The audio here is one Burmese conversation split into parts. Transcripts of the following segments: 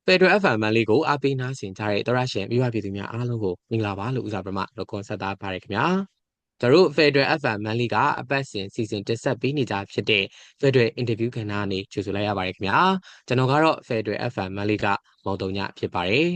Federal FM မန်လေးကိုအားပေးနားဆင်ကြတဲ့သောရရှင်မိဘပြည်သူများအားလုံးကိုမင်္ဂလာပါလို့ဦးစွာပထမတော့ကွန်ဆက်သားပါရခင်ဗျာတို့ Federal FM မန်လေးကအပတ်စဉ်စီစဉ်တက်ဆက်ပေးနေကြဖြစ်တဲ့ Federal Interview ကဏ္ဍကနေကြိုဆိုလိုက်ရပါတယ်ခင်ဗျာကျွန်တော်ကတော့ Federal FM မန်လေးကမောင်တုံညဖြစ်ပါတယ်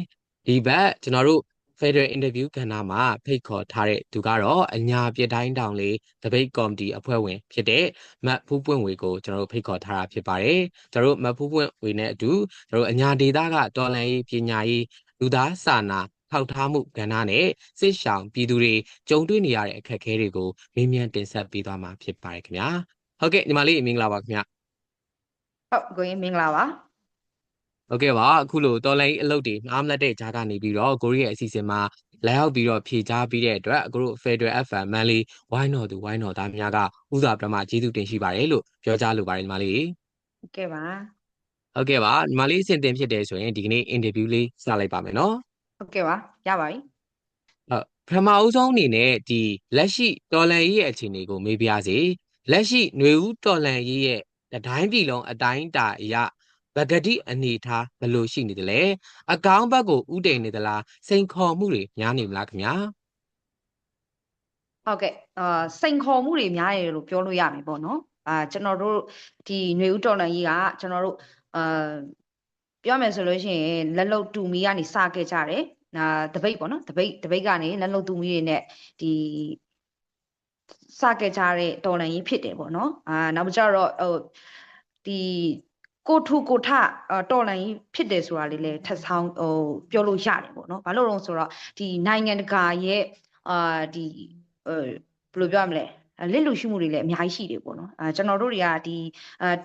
ဒီဘက်ကျွန်တော်တို့ Federal Interview ကဏ္ဍမှာဖိတ်ခေါ်ထားတဲ့သူကတော့အညာပြတိုင်းတောင်လေးတပိတ်ကော်မတီအဖွဲ့ဝင်ဖြစ်တဲ့မတ်ဖူးပွင့်ဝေကိုကျွန်တော်တို့ဖိတ်ခေါ်ထားတာဖြစ်ပါတယ်ကျွန်တော်တို့မတ်ဖူးပွင့်ဝေနဲ့အတူကျွန်တော်တို့အညာဒေသကတော်လှန်ရေးပညာရေးလူသားစာနာထောက်ထားမှုကဏ္ဍနဲ့စစ်ရှောင်ပြည်သူတွေကြုံတွေ့နေရတဲ့အခက်အခဲတွေကိုမေးမြန်းတင်ဆက်ပေးသွားမှာဖြစ်ပါတယ်ခင်ဗျာဟုတ်ကဲ့ညီမလေးမင်္ဂလာပါခင်ဗျာဟုတ်ကိုရင်မင်္ဂလာပါဟုတ်ကဲ့ပါအခုလိုတော်လိုင်းအလုပ်တွေအားမလက်တဲ့ဂျာကနေပြီးတော့ကိုရီးယားအစီအစဉ်မှာလာရောက်ပြီးတော့ဖြေကြားပြီးတဲ့အတွက်အခုတို့ Federal FM မန်လေးဝိုင်းတော်သူဝိုင်းတော်သားများကဥစွာပထမကျေးဇူးတင်ရှိပါတယ်လို့ပြောကြားလိုပါတယ်ညီမလေးဟုတ်ကဲ့ပါဟုတ်ကဲ့ပါညီမလေးအဆင်သင့်ဖြစ်တယ်ဆိုရင်ဒီကနေ့ interview လေးစလိုက်ပါမယ်နော်ဟုတ်ကဲ့ပါရပါပြီဟုတ်ပထမအဦးဆုံးအနေနဲ့ဒီလက်ရှိတော်လန်ရေးရဲ့အခြေအနေကိုမေးပြရစီလက်ရှိຫນွေဦးတော်လန်ရေးရဲ့တိုင်းပြည်လုံးအတိုင်းတာအရဗဂတိအနေထားဘယ်လိုရှိနေသလဲအကောင်းဘက်ကိုဥတည်နေသလားစိန်ခေါ်မှုတွေများနေမလားခင်ဗျာဟုတ်ကဲ့စိန်ခေါ်မှုတွေများတယ်လို့ပြောလို့ရမယ်ပေါ့နော်ကျွန်တော်တို့ဒီຫນွေဦးတော်လှန်ရေးကကျွန်တော်တို့ပြောမယ်ဆိုလို့ရှိရင်လက်လုံတူမီကနေစခဲ့ကြတယ်တပိတ်ပေါ့နော်တပိတ်ကနေလက်လုံတူမီတွေနဲ့ဒီစခဲ့ကြတဲ့တော်လှန်ရေးဖြစ်တယ်ပေါ့နော်နောက်ကြတော့ဒီကိုထုကိုထတော်လှန်ရေးဖြစ်တယ်ဆိုတာလေးလည်းထပ်ဆောင်ပြောလို့ရတယ်ပေါ့နော်ဘာလို့လဲဆိုတော့ဒီနိုင်ငံတကာရဲ့ဒီဘယ်လိုပြောရမလဲလစ်လူရှိမှုတွေလည်းအများကြီးရှိတယ်ပေါ့နော်ကျွန်တော်တို့တွေကဒီ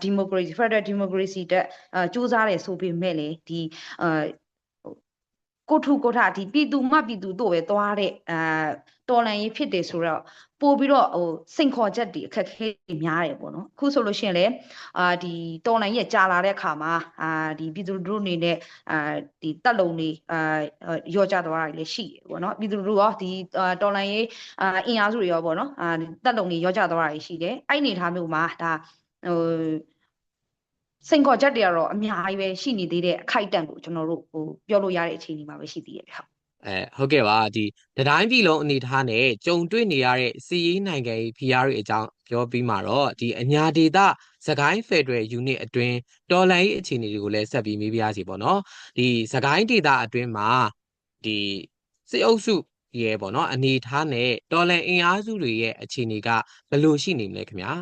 ဒီမိုကရေစီ Federal Democracy တက်စူးစမ်းတယ်ဆိုပေမဲ့လေဒီကိုထုကိုထဒီပြည်သူမှပြည်သူတို့ပဲသွားတဲ့တော်လှန်ရေးဖြစ်တယ်ဆိုတော့ပို့ပြီးတော့စိန်ခေါ်ချက်တွေအခက်အခဲတွေများတယ်ပေါ့နော်အခုဆိုလို့ရှိရင်လေဒီတော်လှန်ရေးကြာလာတဲ့အခါမှာဒီပြည်သူတို့အနေနဲ့ဒီတက်လုံတွေရောကြသွားတာတွေလည်းရှိတယ်ပေါ့နော်ပြည်သူတို့ရောဒီတော်လှန်ရေးအင်အားစုတွေရောပေါ့နော်တက်လုံတွေရောကြသွားတာတွေရှိတယ်အဲ့အနေထားမျိုးမှာဒါဟိုစိန်ခေါ်ချက်တွေကတော့အများကြီးပဲရှိနေသေးတဲ့အခိုက်အတန့်ကိုကျွန်တော်တို့ပြောလို့ရတဲ့အခြေအနေမှာပဲရှိသေးတယ်ဟုတ်ဟုတ်ကဲ့ပါဒီတိုင်းပြည်လုံးအနေထားနဲ့ကြုံတွေ့နေရတဲ့စီးရေးနိုင်ငံရေးဖိအားတွေအကြောင်းပြောပြီးမှတော့ဒီအညာဒေသစကိုင်း Federal Unit အတွင်းတော်လှန်ရေးအခြေအနေတွေကိုလည်းဆက်ပြီးမေးပြရစီပေါ့နော်ဒီစကိုင်းဒေသအတွင်းမှာဒီစစ်အုပ်စုရဲပေါ့နော်အနေထားနဲ့တော်လှန်အင်အားစုတွေရဲ့အခြေအနေကဘယ်လိုရှိနေမလဲခင်ဗျာ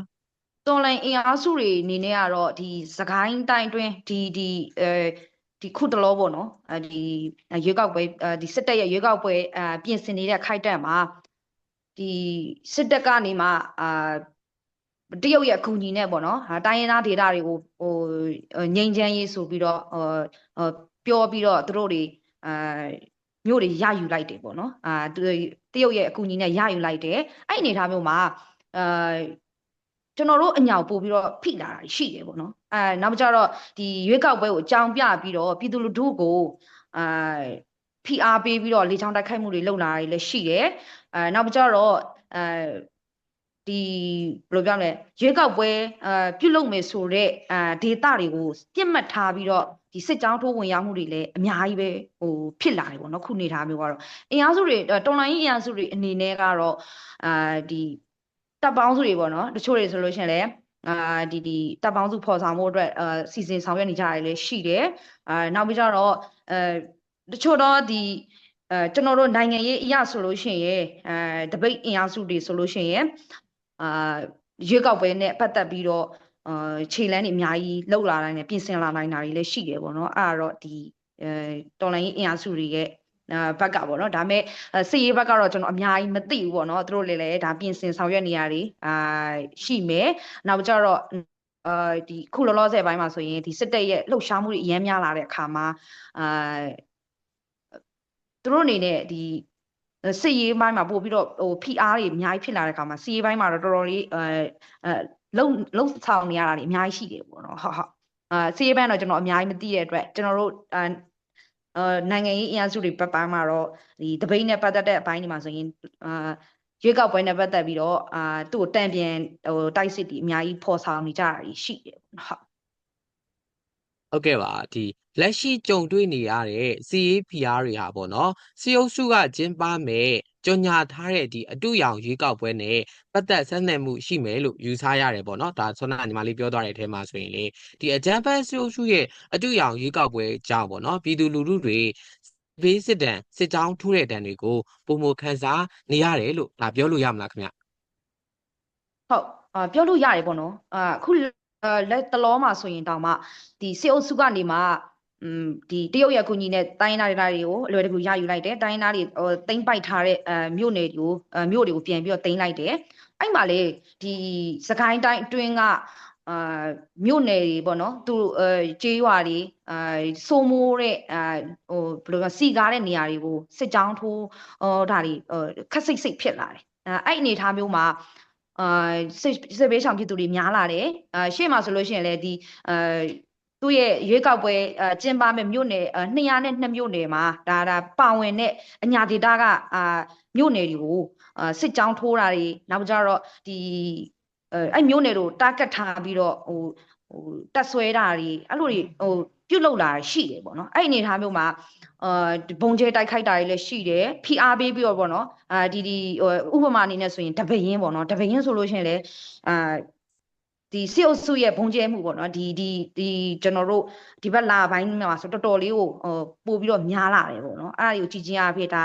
တော်လှန်အင်အားစုတွေအနေနဲ့ကတော့ဒီစကိုင်းတိုင်းတွင်းဒီခုတလောပေါ့နော်ဒီရွေးကောက်ပွဲဒီစစ်တပ်ရဲ့ရွေးကောက်ပွဲပြင်ဆင်နေတဲ့ခိုက်တက်မှာဒီစစ်တပ်ကနေမှတရုတ်ရဲ့အကူအညီနဲ့ပေါ့နော်တိုင်းရင်းသားဒေသတွေကိုငြိမ်းချမ်းရေးဆိုပြီးတော့ပြောပြီးတော့သူတို့တွေမြို့တွေရယူလိုက်တယ်ပေါ့နော်တရုတ်ရဲ့အကူအညီနဲ့ရယူလိုက်တယ်အဲ့အနေထားမျိုးမှာကျွန်တော်တို့အညောင်ပို့ပြီးတော့ဖိလာတာရှိတယ်ပေါ့နော်နောက်ကြတော့ဒီရွေးကောက်ပွဲကိုအကြောင်းပြပြီးတော့ပြည်သူလူထုကိုဖိအားပေးပြီးတော့လေချောင်းတိုက်ခိုက်မှုတွေလုပ်လာတာတွေလည်းရှိတယ်နောက်ကြတော့ဒီဘယ်လိုပြောမလဲရွေးကောက်ပွဲပြုလုပ်မယ်ဆိုတဲ့ဒေတာတွေကိုပြစ်မှတ်ထားပြီးတော့ဒီစစ်ကြောင်းထိုးဝင်ရောက်မှုတွေလည်းအများကြီးပဲဖြစ်လာတယ်ပေါ့နော်ခုနေထားမျိုးကတော့အင်အားစုတွေတော်လိုင်းအင်အားစုတွေအနေနဲ့ကတော့ဒီတပ်ပေါင်းစုတွေပေါ့နော်တချို့တွေဆိုလို့ရှိရင်လည်းဒီတပ်ပေါင်းစုဖော်ဆောင်မှုအတွက်စီစဉ်ဆောင်ရွက်နေကြတယ်လည်းရှိတယ်နောက်ပြီးတော့တချို့တော့ဒီကျွန်တော်တို့နိုင်ငံရေးအရာဆိုလို့ရှိရင်တပိတ်အင်အားစုတွေဆိုလို့ရှိရင်ရွေးကောက်ပွဲနဲ့ပတ်သက်ပြီးတော့ခြေလမ်းတွေအများကြီးလှုပ်လာနိုင်တယ်ပြင်ဆင်လာနိုင်တာတွေလည်းရှိတယ်ပေါ့နော်အဲ့တော့ဒီတော်လိုင်းရေးအင်အားစုတွေရဲ့ဘက်ကပေါ့နော်ဒါပေမဲ့စစ်ရေးဘက်ကတော့ကျွန်တော်အများကြီးမသိဘူးပေါ့နော်သူတို့လည်းဒါပြင်ဆင်ဆောင်ရွက်နေရတယ်ရှိမယ်နောက်ကြတော့ဒီခုလောလောဆယ်ပိုင်းမှာဆိုရင်ဒီစစ်တပ်ရဲ့လှုပ်ရှားမှုတွေအများများလာတဲ့အခါမှာသူတို့အနေနဲ့ဒီစစ်ရေးပိုင်းမှာပို့ပြီးတော့ဖိအားတွေအများကြီးဖြစ်လာတဲ့အခါမှာစစ်ရေးပိုင်းမှာတော့တော်တော်လေးလုံဆောင်နေရတာတွေအများကြီးရှိတယ်ပေါ့နော်ဟုတ်စစ်ရေးပိုင်းတော့ကျွန်တော်အများကြီးမသိတဲ့အတွက်ကျွန်တော်တို့နိုင်ငံရေးအင်အားစုတွေဘက်ပိုင်းမှာတော့ဒီတပိတ်နဲ့ပတ်သက်တဲ့အပိုင်းတွေမှာဆိုရင်ရွေးကောက်ပွဲနဲ့ပတ်သက်ပြီးတော့သူ့ကိုတန်ပြန်တိုက်စစ်တွေအများကြီးဖော်ဆောင်နေကြတာရှိတယ်ဟုတ်ဟုတ်ကဲ့ပါဒီ လက်ရှိကြုံတွေ့နေရတဲ့စီရေးဖီအားတွေဟာပေါ့နော်စီအုပ်စုကကျင်းပမဲ့ကြော်ညာထားတဲ့ဒီအတူရောင်ရွေးကောက်ပွဲနဲ့ပတ်သက်ဆက်နွယ်မှုရှိမယ်လို့ယူဆရတယ်ပေါ့နော်ဒါဆွမ်းနာညီမလေးပြောသွားတဲ့အထဲမှာဆိုရင်လေဒီအကြမ်းဖက်စီအုပ်စုရဲ့အတူရောင်ရွေးကောက်ပွဲကြောင့်ပေါ့နော်ပြည်သူလူထုတွေဘေးစစ်တမ်းစစ်ကြောင်းထိုးတဲ့တန်းတွေကိုပုံမခန်းစားနေရတယ်လို့ဒါပြောလို့ရမလားခင်ဗျဟုတ်ပြောလို့ရတယ်ပေါ့နော်အခုလက်တလောမှာဆိုရင်တောင်မှဒီစေအုပ်စုကနေမှဒီတရုတ်ရဲ့အကူအညီနဲ့တိုင်းသားတွေကိုအလွယ်တကူရယူလိုက်တယ်တိုင်းသားတွေတိမ့်ပိုက်ထားတဲ့မြို့နယ်တွေကိုမြို့တွေကိုပြန်ပြီးတော့တိမ့်လိုက်တယ်အဲ့မှာလေဒီစကိုင်းတိုင်းအတွင်းကမြို့နယ်တွေပေါ့နော်သူကျေးရွာတွေစိုးမိုးတဲ့ဘယ်လိုလဲစီကားတဲ့နေရာတွေကိုစစ်ကြောင်းထိုးဒါတွေခက်စိတ်စိတ်ဖြစ်လာတယ်အဲ့အနေအထားမျိုးမှာစစ်ဘေးရှောင်ပြည်သူတွေများလာတယ်ရှေ့မှာဆိုလို့ရှိရင်လည်းဒီသူ့ရဲ့ရွေးကောက်ပွဲကျင်းပမဲ့မြို့နယ်202မြို့နယ်မှာဒါပါဝင်တဲ့အညာဒေတာကမြို့နယ်တွေကိုစစ်ကြောင်းထိုးတာတွေနောက်ကြတော့ဒီအဲ့မြို့နယ်တို့တားကတ်ထားပြီးတော့တက်ဆွဲတာတွေအဲ့လိုတွေပြုတ်လောက်လာရှိတယ်ပေါ့နော်အဲ့အနေထားမျိုးမှာဘုံကျဲတိုက်ခိုက်တာတွေလည်းရှိတယ်ဖိအားပေးပြီးတော့ပေါ့နော်ဒီဥပမာအနေနဲ့ဆိုရင်တပရင်ပေါ့နော်တပရင်ဆိုလို့ရှိရင်လည်းဒီစစ်အုပ်စုရဲ့ဘုံကျဲမှုပေါ့နော်ဒီကျွန်တော်တို့ဒီဘက်လာပိုင်းမှာဆိုတော်တော်လေးကိုပို့ပြီးတော့များလာတယ်ပေါ့နော်အဲ့ဒါကိုကြည်ချင်းအဖြစ်ဒါ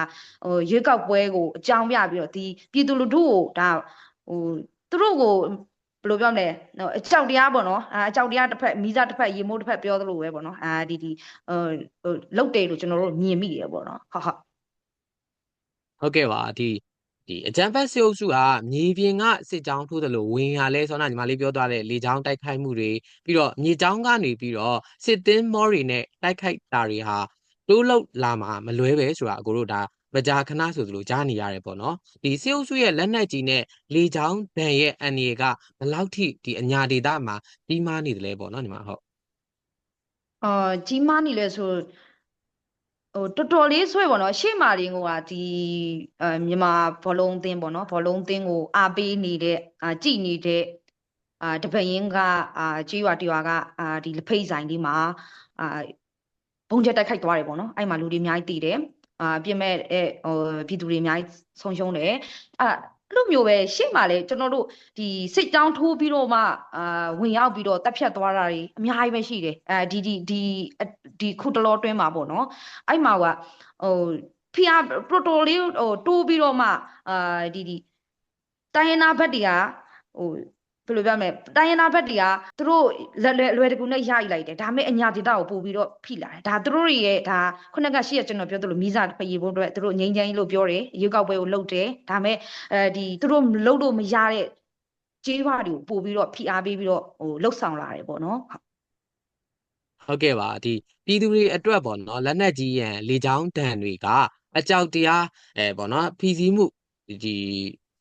ရွေးကောက်ပွဲကိုအကြောင်းပြပြီးတော့ဒီပြည်သူလူထုကိုဒါသူတို့ကိုဘယ်လိုပြောမလဲအကြောက်တရားပေါ့နော်အကြောက်တရားတစ်ဖက်မိစားတစ်ဖက်ရေမိုးတစ်ဖက်ပြောသလိုပဲပေါ့နော်ဒီလုတ်တယ်လို့ကျွန်တော်တို့မြင်မိတယ်ပေါ့နော်ဟုတ်ကဲ့ပါဒီအကြမ်းဖက်စစ်အုပ်စုကမြေပြင်ကစစ်ကြောင်းထိုးတယ်လို့ဝင်ရလဲဆောနာညီမလေးပြောသွားတဲ့လေကြောင်းတိုက်ခိုက်မှုတွေပြီးတော့မြေကြောင်းကနေပြီးတော့စစ်သင်းမောတွေနဲ့တိုက်ခိုက်တာတွေဟာတိုးလောက်လာမှာမလွဲပဲဆိုတာအကိုတို့ဒါမကြာခဏဆိုသလိုကြားနေရတယ်ပေါ့နော်ဒီစစ်အုပ်စုရဲ့လက်နက်ကြီးနဲ့လေကြောင်းဒဏ်ရဲ့အန္တရာယ်ကဘယ်လောက်ထိဒီအညာဒေတာမှာကြီးမားနေတယ်လဲပေါ့နော်ညီမဟုတ်ကြီးမားနေလဲဆိုတော်တော်လေးဆွဲပေါ့နော်ရှေ့မာရင်းကဒီမြန်မာဘောလုံးအသင်းပေါ့နော်ဘောလုံးအသင်းကိုအားပေးနေတဲ့ကြည်နေတဲ့တပရင်ကကြေးရွာတရွာကဒီလက်ဖိတ်ဆိုင်လေးမှာဘုံကျက်တိုက်ခိုက်သွားတယ်ပေါ့နော်အဲ့မှာလူတွေအများကြီးတည်တယ်ပြင်မဲ့ပြည်သူတွေအများကြီးဆုံးရှုံးတယ်အဲ့လိုမျိုးပဲရှေ့မှာလေကျွန်တော်တို့ဒီစစ်ကြောင်းထိုးပြီးတော့မှဝင်ရောက်ပြီးတော့တပ်ဖြတ်သွားတာတွေအများကြီးပဲရှိတယ်ဒီခုတလောတွင်းမှာပေါ့နော်အဲ့မှာကဖိအားပရိုတိုလေးတိုးပြီးတော့မှဒီတိုင်းရင်းသားဘက်တွေကဘယ်လိုပြောမလဲတိုင်းရင်းသားဘက်တွေကသူတို့လွယ်တကူနဲ့ရယူလိုက်တယ်ဒါပေမဲ့အညာဒေတာကိုပို့ပြီးတော့ဖိလာတယ်ဒါသူတို့တွေရဲ့ဒါခုနကရှိရကျွန်တော်ပြောသလိုမိစားဖရေဖို့အတွက်သူတို့ငိမ့်ချမ်းလို့ပြောတယ်ရွေးကောက်ပွဲကိုလုပ်တယ်ဒါပေမဲ့ဒီသူတို့လုပ်လို့မရတဲ့ကြေးဝါတွေကိုပို့ပြီးတော့ဖိအားပေးပြီးတော့လှုပ်ဆောင်လာတယ်ပေါ့နော်ဟုတ်ကဲ့ပါဒီပြည်သူတွေအတွက်ပေါ့နော်လက်နက်ကြီးရန်လေကြောင်းဒဏ်တွေကအကြောက်တရားပေါ့နော်ဖီစီးမှုဒီ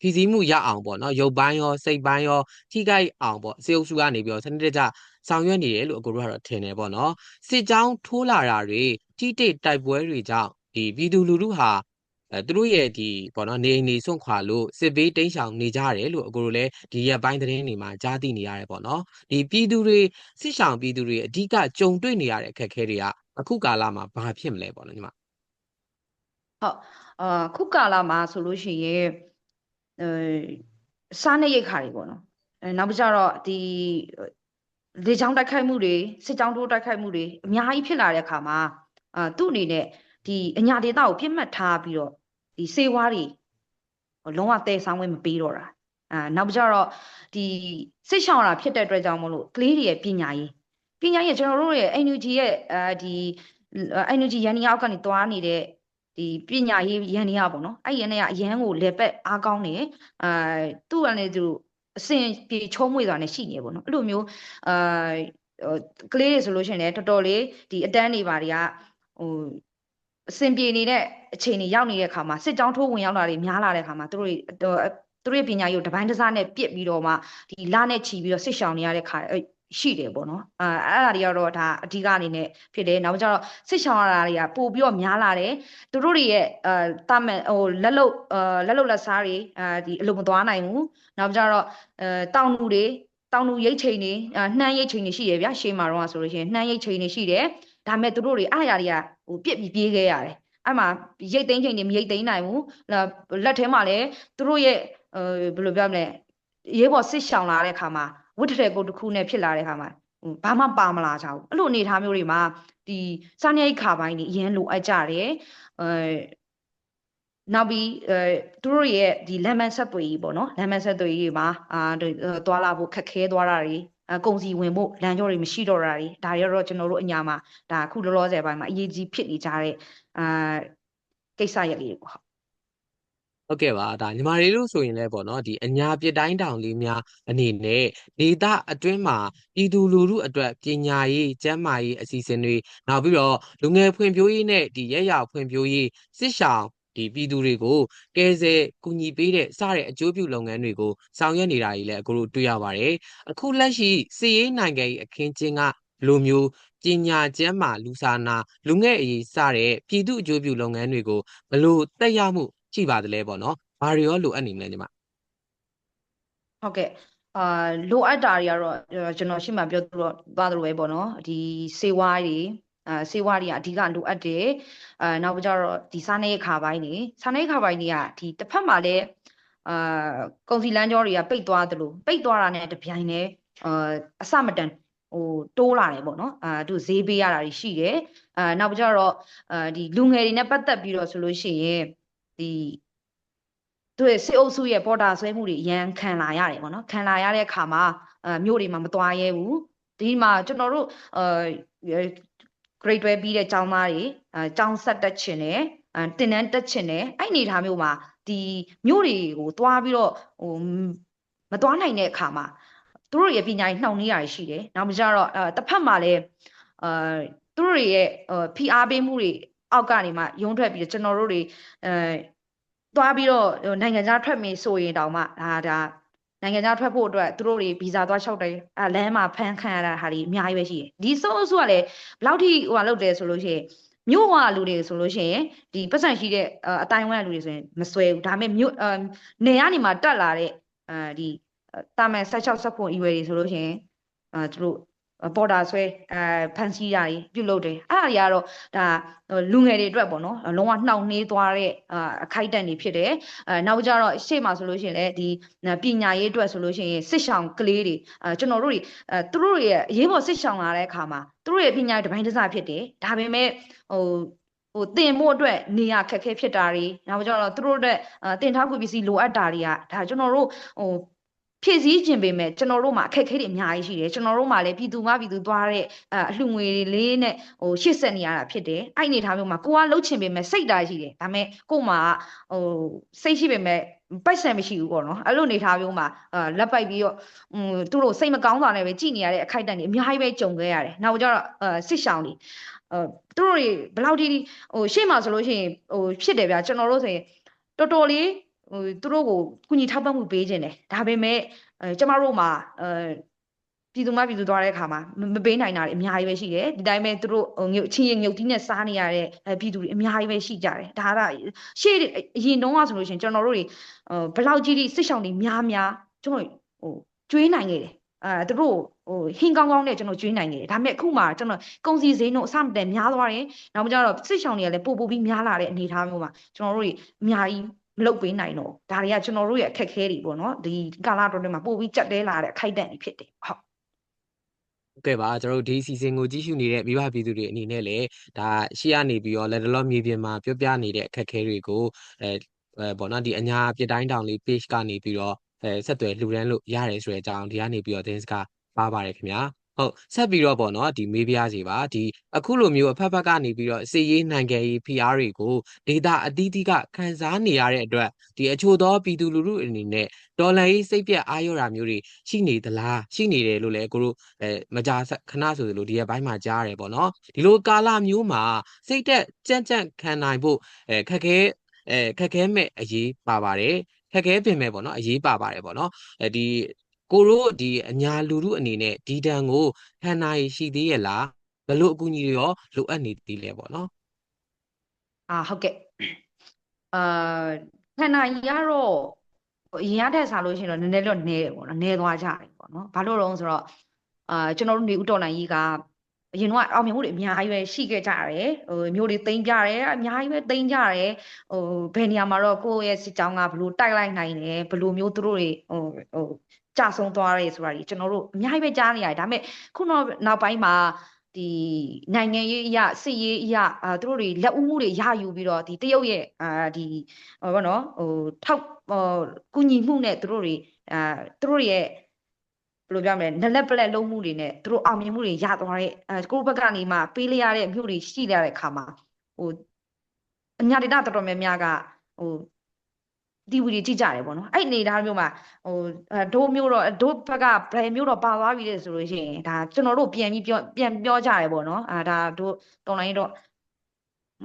ဖီစီးမှုရအောင်ပေါ့နော်ရုပ်ပိုင်းရောစိတ်ပိုင်းရောထိခိုက်အောင်ပေါ့စေအုပ်စုကနေပြီးတော့စနစ်တကျဆောင်ရွက်နေတယ်လို့အကိုတို့ကတော့ထင်တယ်ပေါ့နော်စစ်ကြောင်းထိုးလာတာတွေထိတိတ်တိုက်ပွဲတွေကြောင့်ဒီပြည်သူလူထုဟာသူတို့ရဲ့ဒီပေါ့နော်နေအိမ်နေစွန့်ခွာလို့စစ်ဘေးတိမ်းရှောင်နေကြရတယ်လို့အကိုတို့လည်းဒီရက်ပိုင်းသတင်းတွေမှာကြားသိနေရတယ်ပေါ့နော်ဒီပြည်သူတွေစစ်ရှောင်ပြည်သူတွေအဓိကကြုံတွေ့နေရတဲ့အခက်အခဲတွေကအခုကာလမှာဘာဖြစ်မလဲပေါ့နော်ညီမဟုတ်ခုကာလမှာဆိုလို့ရှိရင်စားနေရိတ်ခါတွေပေါ့နော်နောက်ပြီးတော့ဒီလေကြောင်းတိုက်ခိုက်မှုတွေစစ်ကြောင်းထိုးတိုက်ခိုက်မှုတွေအများကြီးဖြစ်လာတဲ့အခါမှာသူ့အနေနဲ့ဒီအညာဒေတာကိုပြစ်မှတ်ထားပြီးတော့ဒီစေဝါးတွေလုံးဝတည်ဆောင်ဝင်မပေးတော့တာနောက်ပြီးတော့ဒီစစ်ရှောင်တာဖြစ်တဲ့အတွက်ကြောင့်မလို့ကလေးတွေရဲ့ပညာရေးကျွန်တော်တို့ရဲ့ NUG ရဲ့ဒီ NUG ရန်နီအောက်ကနေတွားနေတဲ့ဒီပညာရေးရန်နီအောက်ပေါ့နော်အဲ့ရန်နီကအရန်ကိုလေပက်အားကောင်းနေသူ့ကနေသူအစင်ပြေချုံးမွေစွာနဲ့ရှိနေပေါ့နော်အဲ့လိုမျိုးကလေးတွေဆိုလို့ရှိရင်လည်းတော်တော်လေးဒီအတန်းတွေပါတွေကဟိုအစင်ပြေနေတဲ့အခြေအနေရောက်နေတဲ့အခါမှာစစ်ကြောင်းထိုးဝင်ရောက်လာတွေများလာတဲ့အခါမှာသူတို့ရဲ့ပညာရေးကိုတပိုင်းတစားနဲ့ပြစ်ပြီးတော့မှဒီလနဲ့ချီပြီးတော့စစ်ရှောင်နေရတဲ့ခါရှိတယ်ပေါ့နော်အဲ့ဒါတွေကတော့ဒါအဓိကအနေနဲ့ဖြစ်တယ်နောက်ကျတော့စစ်ရှောင်ရတာတွေကပို့ပြီးတော့များလာတယ်သူတို့တွေရဲ့တာမန်လက်လုလက်စားတွေဒီအလုံးမသွားနိုင်ဘူးနောက်ကျတော့တောင်လူရိတ်ချိန်တွေနှမ်းရိတ်ချိန်တွေရှိတယ်ဗျာရှေးမှာတော့ဆိုလို့ရှိရင်နှမ်းရိတ်ချိန်တွေရှိတယ် ဒါပေမဲ့သူတို့တွေအားရတွေကဟိုပြစ်ပြီးပြေးခဲ့ရတယ်အဲ့မှာရိတ်သိမ်းချိန်တွေမရိတ်သိမ်းနိုင်ဘူးလက်ထဲမှာလည်းသူတို့ရဲ့ဘယ်လိုပြောမလဲရေးပေါ်စစ်ရှောင်လာတဲ့အခါမှာဝတ်ထတဲ့ကိုတစ်ခုနဲ့ဖြစ်လာတဲ့အခါမှာဘာမှပါမလာကြဘူးအဲ့လိုအနေအထားမျိုးတွေမှာဒီစားနပ်ရိက္ခာပိုင်းတွေအရင်လိုအပ်ကြတယ်နောက်ပြီးသူတို့ရဲ့ဒီလမ်းမဆက်သွယ်ရေးပေါ့နော်လမ်းမဆက်သွယ်ရေးမှာသွားလာဖို့ခက်ခဲသွားတာတွေကုန်စည်ဝင်ဖို့လမ်းကြောတွေမရှိတော့တာတွေဒါတွေတော့ကျွန်တော်တို့အညာမှာဒါအခုလောလောဆယ်ပိုင်းမှာအရေးကြီးဖြစ်နေကြတဲ့ကိစ္စရပ်လေးတွေပေါ့ဟုတ်ကဲ့ပါဒါညီမလေးတို့ဆိုရင်လည်းပေါ့နော်ဒီအညာပြတိုင်းတောင်လေးများအနေနဲ့ဒေသအတွင်းမှာပြည်သူလူထုအတွက်ပညာရေးကျန်းမာရေးအစီအစဉ်တွေနောက်ပြီးတော့လူငယ်ဖွံ့ဖြိုးရေးနဲ့ဒီရက်ရွာဖွံ့ဖြိုးရေးစစ်ဆောင်ဒီပြည်သူတွေကိုကယ်ဆယ်ကူညီပေးတဲ့စတဲ့အကျိုးပြုလုပ်ငန်းတွေကိုဆောင်ရွက်နေတာကြီးလည်းအခုတို့တွေ့ရပါတယ်အခုလက်ရှိစီးရေးနိုင်ငံရေးအခင်းကျင်းကလူမျိုးပညာကျန်းမာလူစာနာလူငယ်အရေးစတဲ့ပြည်သူအကျိုးပြုလုပ်ငန်းတွေကိုဘလို့တက်ရောက်မှုရှိပါတယ်လဲပေါ့နော်။ဘာတွေရောလိုအပ်နေမလဲညီမ။ဟုတ်ကဲ့လိုအပ်တာတွေကတော့ကျွန်တော်ရှင်းမှပြောသွားသလိုပဲပေါ့နော်ဒီစေဝါးတွေစေဝါးတွေကအဓိကလိုအပ်တယ်နောက်ပြီးတော့ဒီစားနပ်ရိက္ခာပိုင်းတွေစားနပ်ရိက္ခာပိုင်းတွေကဒီတစ်ဖက်မှာလည်းကုန်စည်လမ်းကြောတွေကပိတ်သွားသလိုပိတ်သွားတာနဲ့တပြိုင်တည်းအစမတန်ဟိုတိုးလာတယ်ပေါ့နော်သူဈေးပေးရတာတွေရှိတယ်နောက်ပြီးတော့ဒီလူငယ်တွေနဲ့ပတ်သက်ပြီးတော့ဆိုလို့ရှိရင်ဒီသူရဲ့စစ်အုပ်စုရဲ့ပေါ်တာဆွဲမှုတွေရန်ခံလာရတယ်ပေါ့နော်ခံလာရတဲ့အခါမှာမြို့တွေမှာမသွားရဲဘူးဒီမှာကျွန်တော်တို့grade 12ပြီးတဲ့ကျောင်းသားတွေကျောင်းဆက်တက်ချင်တယ်တင်တန်းတက်ချင်တယ်အဲ့အနေထားမျိုးမှာဒီမြို့တွေကိုသွားပြီးတော့ဟိုမသွားနိုင်တဲ့အခါမှာသူတို့ရဲ့ပညာရေးနှောင့်နှေးတာရှိတယ်နောက်မှကျတော့တစ်ဖက်မှာလည်းသူတို့ရဲ့ဖိအားပေးမှုတွေအောက်ကနေမှရုံးထွက်ပြီးကျွန်တော်တို့တွေသွားပြီးတော့နိုင်ငံခြားထွက်မယ်ဆိုရင်တောင်မှဒါနိုင်ငံခြားထွက်ဖို့အတွက်သူတို့တွေဗီဇာသွားလျှောက်တယ်လမ်းမှာဖမ်းခံရတာဟာတွေအများကြီးပဲရှိတယ်ဒီစိုးအစုကလည်းဘယ်လောက်ထိဟိုလုပ်တယ်ဆိုလို့ရှိရင်မြို့ဝလူတွေဆိုလို့ရှိရင်ဒီပတ်စံရှိတဲ့အတိုင်းဝန်းလူတွေဆိုရင်မစွဲဘူးဒါပေမဲ့မြို့နေရနေမှာတက်လာတဲ့ဒီတာမန်16ဆက်ဖို့အရွယ်တွေဆိုလို့ရှိရင်သူတို့ပေါ်တာဆွဲဖန်စီးတာတွေပြုတ်လုပ်တယ်အဲ့ဒါတွေကတော့ဒါလူငယ်တွေအတွက်ပေါ့နော်လုံးဝနှောင့်နှေးသွားတဲ့အခိုက်အတန့်တွေဖြစ်တယ်နောက်ကြတော့ရှေ့မှာဆိုလို့ရှိရင်လည်းဒီပညာရေးအတွက်ဆိုလို့ရှိရင်စစ်ဆောင်ကလေးတွေကျွန်တော်တို့တွေသူတို့ရဲ့အရေးပေါ်စစ်ဆောင်လာတဲ့အခါမှာသူတို့ရဲ့ပညာရေးတစ်ပိုင်းတစ်စဖြစ်တယ်ဒါပေမဲ့ဟိုတင်ဖို့အတွက်နေရခက်ခဲဖြစ်တာတွေနောက်ကြတော့သူတို့အတွက်တင်ထားကူပစ္စည်းလိုအပ်တာတွေကဒါကျွန်တော်တို့ဟိုဖြည့်ဆည်းခြင်းပေမဲ့ကျွန်တော်တို့မှာအခက်အခဲတွေအများကြီးရှိတယ်ကျွန်တော်တို့မှာလည်းပြည်သူသွားတဲ့အလှငွေလေးနဲ့ဟိုရှေ့ဆက်နေရတာဖြစ်တယ်အဲ့အနေထားမျိုးမှာကိုကလှုပ်ချင်ပေမဲ့စိတ်ဓာတ်ရှိတယ်ဒါပေမဲ့ကို့မှာဟိုစိတ်ရှိပေမဲ့ပိုက်ဆံမရှိဘူးပေါ့နော်အဲ့လိုအနေထားမျိုးမှာလက်ပိုက်ပြီးတော့သူတို့စိတ်မကောင်းတာနဲ့ပဲကြည်နေရတဲ့အခိုက်အတန့်တွေအများကြီးပဲကြုံခဲ့ရတယ်နောက်ကျတော့စစ်ရှောင်းတွေသူတို့တွေဘယ်လောက်ထိဟိုရှေ့မှာဆိုလို့ရှိရင်ဟိုဖြစ်တယ်ဗျာကျွန်တော်တို့ဆိုရင်တော်တော်လေးဟိုသူတို့ကိုကုညီထောက်ပံ့မှုပေးခြင်းတယ်ဒါပေမဲ့ကျမတို့မှာပြည်သူသွားတဲ့အခါမှာမပေးနိုင်တာတွေအများကြီးပဲရှိတယ်ဒီတိုင်းပဲသူတို့ငုတ်ချင်းငုတ်တီးနဲ့စားနေရတဲ့ပြည်သူတွေအများကြီးပဲရှိကြတယ်ဒါကရှေ့အရင်တုန်းကဆိုလို့ရှိရင်ကျွန်တော်တို့တွေဘယ်လောက်ကြီးစစ်ရှောင်တွေများကျွန်တော်ဟိုကျွေးနိုင်ခဲ့တယ်သူတို့ဟိုဟင်းကောင်းကောင်းနဲ့ကျွန်တော်ကျွေးနိုင်ခဲ့တယ်ဒါပေမဲ့အခုမှကျွန်တော်ကုန်စည်ဈေးနှုန်းအဆမတန်များသွားတယ်နောက်မှကျတော့စစ်ရှောင်တွေကလည်းပို့ပြီးများလာတဲ့အနေအထားမျိုးမှာကျွန်တော်တို့တွေအများကြီးမလုပ်ပေးနိုင်တော့ဒါတွေကကျွန်တော်တို့ရဲ့အခက်အခဲတွေပေါ့နော်ဒီကာလတော်တွေမှာပို့ပြီးကြက်တဲလာတဲ့အခိုက်အတန့်တွေဖြစ်တယ်ဟုတ်ကဲ့ပါကျွန်တော်တို့ဒီစီစဉ်ကိုကြည့်ရှုနေတဲ့မိဘပြည်သူတွေအနေနဲ့လည်းဒါရှေ့ကနေပြီးတော့လက်တလောမြေပြင်မှာပြောပြနေတဲ့အခက်အခဲတွေကိုပေါ့နော်ဒီအညာပြတိုင်းတောင်လေး page ကနေပြီးတော့ဆက်သွယ်လှူဒန်းလို့ရတယ်ဆိုတဲ့အကြောင်းဒီကနေပြီးတော့သတင်းစကားပါပါတယ်ခင်ဗျာဟုတ်ဆက်ပြီးတော့ပေါ့နော်ဒီမေးပြားစီပါဒီအခုလိုမျိုးအဖက်ဖက်ကနေပြီးတော့စေရေးနိုင်ငံရေး PR တွေကိုဒေတာအသီးသီးကခန်းစားနေရတဲ့အတွက်ဒီအချို့သောပြည်သူလူထုအနေနဲ့ဒေါ်လာရေးစိတ်ပြတ်အားရတာမျိုးတွေရှိနေသလားရှိနေတယ်လို့လည်းကိုတို့မကြာခဏဆိုသလိုဒီရဲ့ဘိုင်းမှာကြားရတယ်ပေါ့နော်ဒီလိုကာလမျိုးမှာစိတ်သက်ကြံ့ခံနိုင်ဖို့ခက်ခဲမဲ့အရေးပါပါတယ်ခက်ခဲပင်မဲ့ပေါ့နော်အရေးပါပါတယ်ပေါ့နော်ဒီကိုတို့ဒီအညာလူထုအနေနဲ့ဒီတန်ကိုခံနိုင်ရှိသေးရဲ့လားဘလို့အကူအညီတွေရောလိုအပ်နေသေးလဲပေါ့နော်ဟုတ်ကဲ့အာခန္ဓာကြီးကတော့အရင်ကတည်းကစားလို့ရှိရင်တော့နည်းနည်းတော့နည်းတယ်ပေါ့နော်နည်းသွားကြတယ်ပေါ့နော်ဘာလို့လဲဆိုတော့ကျွန်တော်တို့နေဦးတော်နိုင်ကြီးက အရင်တော့အောင်မြင်မှုတွေအများကြီးပဲရှိခဲ့ကြတယ်မျိုးတွေသိမ်းကြတယ်အများကြီးပဲသိမ်းကြတယ်ဘယ်နေရာမှာတော့ကိုယ့်ရဲ့စစ်ကြောင်းကဘလို့တိုက်လိုက်နိုင်တယ်ဘလို့မျိုးသူတို့တွေကြဆုံးသွားတယ်ဆိုတာကြီးကျွန်တော်တို့အများကြီးပဲကြားနေရတယ်ဒါပေမဲ့ခုနောက်ပိုင်းမှာဒီနိုင်ငံရေးအရစစ်ရေးအရသူတို့တွေလက်ဦးမှုတွေရယူပြီးတော့ဒီတရုတ်ရဲ့ဒီဘောနော်ထောက်ကူညီမှုနဲ့သူတို့တွေရဲ့ဘယ်လိုပြောမလဲနလက်ပလက်လုံးမှုတွေနဲ့သူတို့အောင်မြင်မှုတွေရသွားတဲ့ကိုယ့်ဘက်ကနေမှပေးလိုက်ရတဲ့မြို့တွေရှိလာတဲ့အခါမှာအညာဒေတာတော်တော်များများကဒီဝီတွေကြည့်ကြတယ်ပေါ့နော်အဲ့အနေထားမျိုးမှာဒိုးမျိုးတော့ဒိုးဘက်ကဘယ်မျိုးတော့ပါသွားပြီလေဆိုလို့ရှိရင်ဒါကျွန်တော်တို့ပြန်ပြောကြတယ်ပေါ့နော်ဒါတို့တော်လိုင်းတော့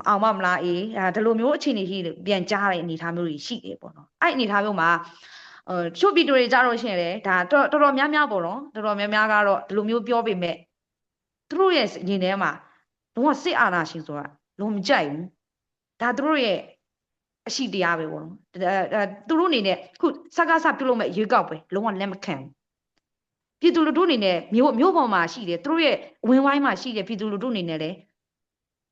အောင်မလားအေးဒီလိုမျိုးအခြေအနေရှိပြန်ကြားတဲ့အနေထားမျိုးတွေရှိတယ်ပေါ့နော်အဲ့အနေထားမျိုးမှာချို့ဗီဒီယိုတွေကြားလို့ရှိရင်လေဒါတော်တော်များများပေါ့နော်တော်တော်များများကတော့ဒီလိုမျိုးပြောပေမဲ့သူတို့ရဲ့ညီထဲမှာလုံးဝစစ်အာဏာရှင်ဆိုတာလုံးမကြိုက်ဘူးဒါသူတို့ရဲ့အရှိတရားပဲပေါ့နော်သူတို့အနေနဲ့ခုစကားစပြုတ်လို့မဲ့ရွေးကောက်ပဲလုံးဝလက်မခံဘူးပြည်သူလူထုအနေနဲ့မြို့ပေါ်မှာရှိတယ်သူတို့ရဲ့ဝင်ဝိုင်းမှာရှိတယ်ပြည်သူလူထုအနေနဲ့လေ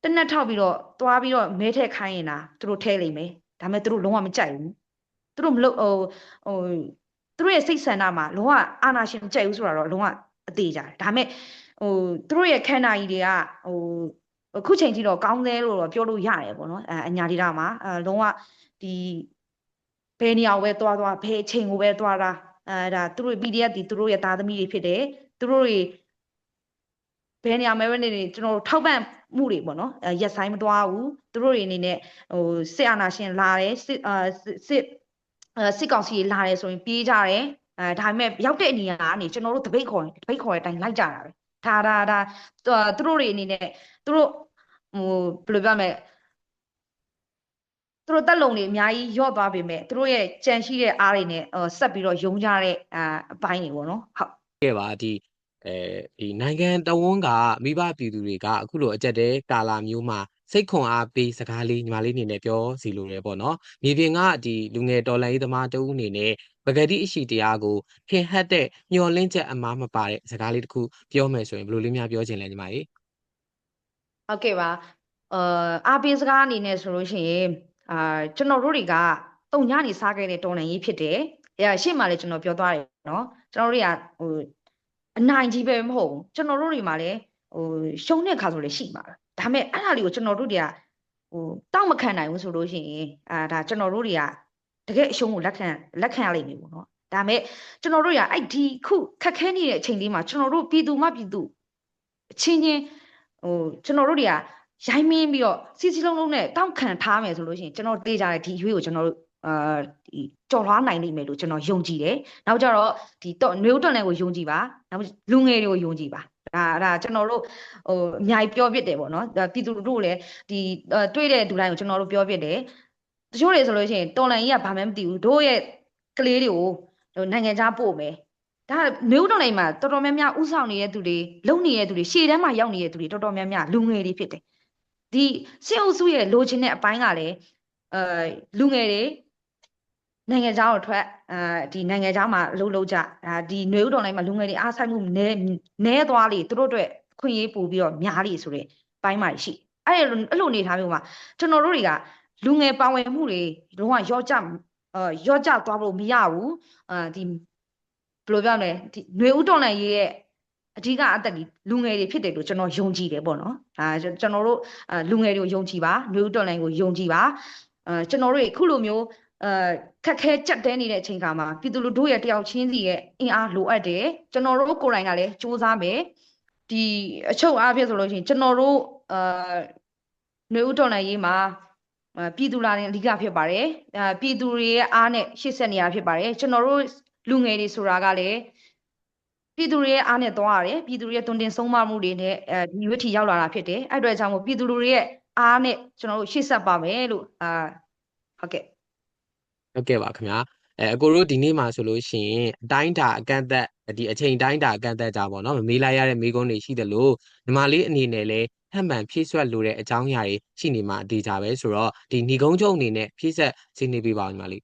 တနက်ထောက်ပြီးတော့သွားပြီးတော့မဲထက်ခိုင်းရင်လားသူတို့ထဲလိမ့်မယ်ဒါပေမဲ့သူတို့လုံးဝမကြိုက်ဘူးသူတို့မလို့သူတို့ရဲ့စိတ်ဆန္ဒမှာလုံးဝအာဏာရှင်မကြိုက်ဘူးဆိုတာတော့လုံးဝအသေးကြတယ်ဒါပေမဲ့သူတို့ရဲ့ခန္ဓာကြီးတွေကအခုချိန်ထိတော့ကောင်းသေးလို့တော့ပြောလို့ရတယ်ပေါ့နော်အညာဒေတာမှာလုံးဝဒီဘယ်နေရာပဲသွားဘယ်အချိန်ကိုပဲသွားတာဒါသူတို့ PDF ဒီသူတို့ရဲ့သားသမီးတွေဖြစ်တယ်သူတို့တွေဘယ်နေရာမှာပဲနေကျွန်တော်ထောက်ပံ့မှုတွေပေါ့နော်ရက်ဆိုင်မသွားဘူးသူတို့တွေအနေနဲ့စစ်အာဏာရှင်လာတယ်စစ်ကောင်စီလာတယ်ဆိုရင်ပြေးကြတယ်ဒါပေမဲ့ရောက်တဲ့နေရာကနေကျွန်တော်တို့တပိတ်ခေါ်တဲ့အတိုင်းလိုက်ကြတာပဲဒါသူတို့တွေအနေနဲ့သူတို့ဘယ်လိုပြောမလဲသူတို့တက်လုံတွေအများကြီးရော့သွားပေမဲ့သူတို့ရဲ့ကြံရှိတဲ့အားတွေနဲ့ဆက်ပြီးတော့ယုံကြတဲ့အပိုင်းတွေပေါ့နော်ဟုတ်ကဲပါဒီနိုင်ငံတဝန်းကမိဘပြည်သူတွေကအခုလိုအကြက်တဲကာလာမျိုးမှာစိတ်ခွန်အားပေးစကားလေးညီမလေးအနေနဲ့ပြောစီလိုတယ်ပေါ့နော်မြေပြင်ကဒီလူငယ်တော်လှန်ရေးသမားတဦးအနေနဲ့ပကတိအရှိတရားကိုထင်ဟပ်တဲ့မျှော်လင့်ချက်အမားမပါတဲ့စကားလေးတစ်ခုပြောမယ်ဆိုရင်ဘယ်လိုလေးများပြောချင်လဲညီမလေးဟုတ်ကဲ့ပါအားပေးစကားအနေနဲ့ဆိုလို့ရှိရင်ကျွန်တော်တို့တွေကတုံညနေစားခဲ့တဲ့တော်လှန်ရေးဖြစ်တယ်ရှေ့မှာလည်းကျွန်တော်ပြောသွားတယ်နော်ကျွန်တော်တို့တွေကအနိုင်ကြီးပဲမဟုတ်ဘူးကျွန်တော်တို့တွေမှာလည်းရှုံးတဲ့ခါဆိုလည်းရှိမှာဒါပေမဲ့အဲ့ဒါလေးကိုကျွန်တော်တို့တွေကတောက်မခံနိုင်ဘူးဆိုလို့ရှိရင်ဒါကျွန်တော်တို့တွေကတကယ်အရှုံးကိုလက်ခံရလိမ့်မယ်ပေါ့နော်ဒါပေမဲ့ကျွန်တော်တို့ကအဲ့ဒီခုခက်ခဲနေတဲ့အချိန်လေးမှာကျွန်တော်တို့ပြည်သူအချင်းချင်းကျွန်တော်တို့တွေကရိုင်းမင်းပြီးတော့စီလုံးလုံးနဲ့တောက်ခံထားမယ်ဆိုလို့ရှိရင်ကျွန်တော်တေးကြတဲ့ဒီရွေးကိုကျွန်တော်တို့ဒီကြော်လွှားနိုင်လိမ့်မယ်လို့ကျွန်တော်ယုံကြည်တယ်နောက်ကြတော့ဒီမျိုးတော်လန်ကိုယုံကြည်ပါနောက်လူငယ်တွေကိုယုံကြည်ပါဒါကျွန်တော်တို့အများကြီးပြောပြတယ်ပေါ့နော်ပြည်သူတို့လည်းဒီတွေးတဲ့လူတိုင်းကိုကျွန်တော်တို့ပြောပြတယ်တချို့တွေဆိုလို့ရှိရင်တော်လန်ကြီးကဘာမှမသိဘူးတို့ရဲ့ကလေးတွေကိုနိုင်ငံခြားပို့မယ်ဒါမျိုးတော်လိုင်းမှာတော်တော်များများဥဆောင်နေတဲ့သူတွေလုံနေတဲ့သူတွေရှေ့တန်းမှာရောက်နေတဲ့သူတွေတော်တော်များများလူငယ်တွေဖြစ်တယ်ဒီစစ်အုပ်စုရဲ့လိုချင်တဲ့အပိုင်းကလည်းလူငယ်တွေနိုင်ငံခြားကိုထွက်ဒီနိုင်ငံခြားမှာလှုပ်ကြဒီຫນွေဥတော်လိုင်းမှာလူငယ်တွေအားဆိုင်မှုနဲသွားလေသူတို့အတွက်ခွင့်ရေးပို့ပြီးတော့များလေဆိုတဲ့ပိုင်းမှာရှိအဲ့လိုအနေထားမျိုးမှာကျွန်တော်တို့တွေကလူငယ်ပါဝင်မှုတွေလုံးဝရော့ကြသွားဖို့မရဘူးဒီဘယ်လိုပြောမလဲဒီຫນွေဥတော်လိုင်းရဲ့အဓိကအသက်ဒီလူငယ်တွေဖြစ်တယ်လို့ကျွန်တော်ယုံကြည်တယ်ပေါ့နော်ကျွန်တော်တို့လူငယ်တွေကိုယုံကြည်ပါຫນွေဥတော်လိုင်းကိုယုံကြည်ပါကျွန်တော်တို့အခုလိုမျိုးခက်ခဲကြက်တဲနေတဲ့အချိန်ခါမှာပြည်သူလူထုရဲ့တယောက်ချင်းစီရဲ့အင်အားလိုအပ်တယ်ကျွန်တော်တို့ကိုယ်တိုင်ကလည်းစူးစမ်းမယ်ဒီအချုပ်အားဖြင့်ဆိုလို့ရှိရင်ကျွန်တော်တို့ຫນွေဥတော်လိုင်းရေးမှာပြည်သူလာတဲ့အဓိကဖြစ်ပါတယ်ပြည်သူတွေရဲ့အားနဲ့ရှေ့ဆက်နေရဖြစ်ပါတယ်ကျွန်တော်တို့လူငယ်တွေဆိုတာကလည်းပြည်သူတွေရဲ့အားနဲ့သွားရတယ်ပြည်သူတွေရဲ့တွင်တင်ဆုံးမမှုတွေနဲ့ဒီဝိထီရောက်လာတာဖြစ်တယ်အဲ့အတွက်ကြောင့်မို့ပြည်သူတွေရဲ့အားနဲ့ကျွန်တော်တို့ရှေ့ဆက်ပါမယ်လို့ဟုတ်ကဲ့ဟုတ်ကဲ့ပါခင်ဗျာအကိုတို့ဒီနေ့မှာဆိုလို့ရှိရင်အတိုင်းတာအကန့်အသတ်ဒီအချိန်တိုင်းတာအကန့်အသတ်ကြပါတော့မမေးလိုက်ရတဲ့မိကုန်းတွေရှိတယ်လို့ညီမလေးအနေနဲ့လည်းဟန်မှန်ဖြည့်ဆွက်လိုတဲ့အကြောင်းအရာတွေရှိနေမှာအသေးကြပဲဆိုတော့ဒီညီကုန်းချုပ်အနေနဲ့ဖြည့်ဆက်ရှင်းနေပြပါဦးညီမလေး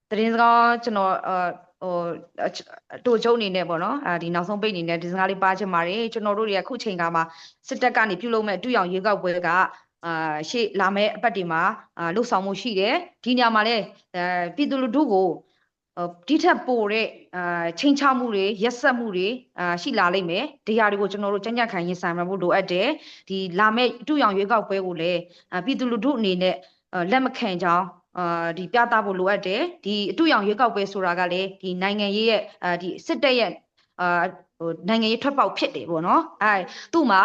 သတင်းစကားကျွန်တော် တို့ကျုံနေနဲ့ပေါ့နော်ဒီနောက်ဆုံးပိတ်နေနဲ့ဒီစကားလေးပါချင်ပါတယ်ကျွန်တော်တို့တွေကခုချိန်ကမှာစစ်တပ်ကနေပြုလုပ်မဲ့တူရောင်ရွေးကောက်ပွဲကရှေ့လာမဲ့အပတ်ဒီမှာလှုပ်ဆောင်မှုရှိတယ်ဒီညမှာလဲပြည်သူလူထုကိုဒီထက်ပိုတဲ့ချိန်ချမှုတွေရက်ဆက်မှုတွေရှိလာလိမ့်မယ်ဒီဟာတွေကိုကျွန်တော်တို့ကြံ့ကြံ့ခံရင်ဆိုင်မှာဖို့လိုအပ်တယ်ဒီလာမဲ့တူရောင်ရွေးကောက်ပွဲကိုလည်းပြည်သူလူထုအနေနဲ့လက်မခံကြောင်းဒီပြသဖို့လိုအပ်တယ်ဒီအတူရောင်ရွေးကောက်ပွဲဆိုတာကလည်းဒီနိုင်ငံရေးရဲ့ဒီစစ်တပ်ရဲ့နိုင်ငံရေးထွက်ပေါက်ဖြစ်တယ်ပေါ့နော်သူ့မှာ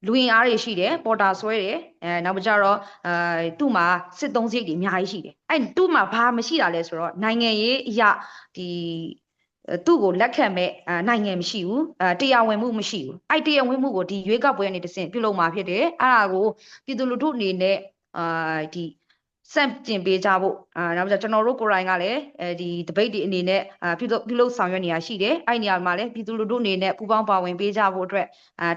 လူရင်အားတွေရှိတယ်ပေါ်တာဆွဲတယ်နောက်ကြတော့သူ့မှာစစ်သုံးစရိတ်တွေအများကြီးရှိတယ်သူ့မှာဘာမရှိတာလဲဆိုတော့နိုင်ငံရေးအရာဒီသူ့ကိုလက်ခံမဲ့နိုင်ငံမရှိဘူးတရားဝင်မှုမရှိဘူးတရားဝင်မှုကိုဒီရွေးကောက်ပွဲကနေတဆင့်ပြုလုပ်မှာဖြစ်တယ်အဲ့ဒါကိုပြည်သူလူထုအနေနဲ့ဒီစန့်ကျင်ပေးကြဖို့နောက်ပြီးကျွန်တော်တို့ကိုယ်တိုင်ကလည်းဒီ debate တွေအနေနဲ့ပြုလုပ်ဆောင်ရွက်နေရရှိတယ်အဲ့နေရာမှာလည်းပြည်သူလူထုအနေနဲ့ပူးပေါင်းပါဝင်ပေးကြဖို့အတွက်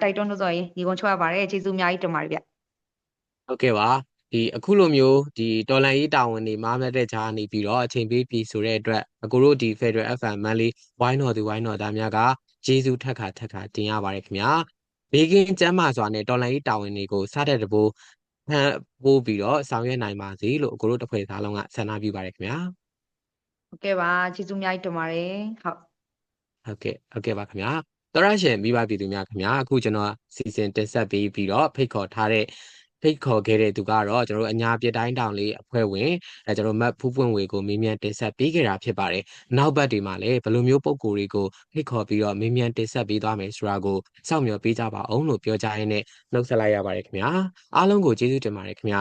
တိုက်တွန်းလို့ဆိုရင်ညီကုန်းချွတ်ရပါတယ်ကျေးဇူးအများကြီးတင်ပါတယ်ဗျဟုတ်ကဲ့ပါဒီအခုလိုမျိုးဒီတော်လန်ရေးတာဝန်တွေမားမြတ်တဲ့ကြားနေပြီးတော့အချိန်ပေးပြီးဆိုတဲ့အတွက်အကိုတို့ဒီ Federal FM မန်လေးဝိုင်းတော်သူဝိုင်းတော်သားများကကျေးဇူးထက်ခါတင်ရပါတယ်ခင်ဗျာဘေးကင်းကျမ်းမာစွာနဲ့တော်လန်ရေးတာဝန်တွေကိုစတဲ့တဘိုးဖန်ပိုးပြီးတော့ဆောင်ရွက်နိုင်ပါစေလို့အကိုတို့တစ်ဖွဲ့သားလုံးကဆန္ဒပြုပါတယ်ခင်ဗျာဟုတ်ကဲ့ပါကျေးဇူးအများကြီးတင်ပါတယ်ဟုတ်ကဲ့ပါခင်ဗျာတော်ရရှင်မိဘပြည်သူများခင်ဗျာအခုကျွန်တော်စီစဉ်တင်ဆက်ပေးပြီးတော့ဖိတ်ခေါ်ခဲ့တဲ့သူကတော့ကျွန်တော်တို့အညာပြတိုင်းတောင်လေးအဖွဲ့ဝင်ကျွန်တော်မတ်ဖူးပွင့်ဝေကိုမေးမြန်းတင်ဆက်ပေးခဲ့တာဖြစ်ပါတယ်နောက်ဘက်တွေမှာလည်းဘယ်လိုမျိုးပုံကိုယ်တွေကိုဖိတ်ခေါ်ပြီးတော့မေးမြန်းတင်ဆက်ပေးသွားမယ်ဆိုတာကိုစောင့်မျှော်ပေးကြပါအောင်လို့ပြောကြရင်းနဲ့နှုတ်ဆက်လိုက်ရပါတယ်ခင်ဗျာအားလုံးကိုကျေးဇူးတင်ပါတယ်ခင်ဗျာ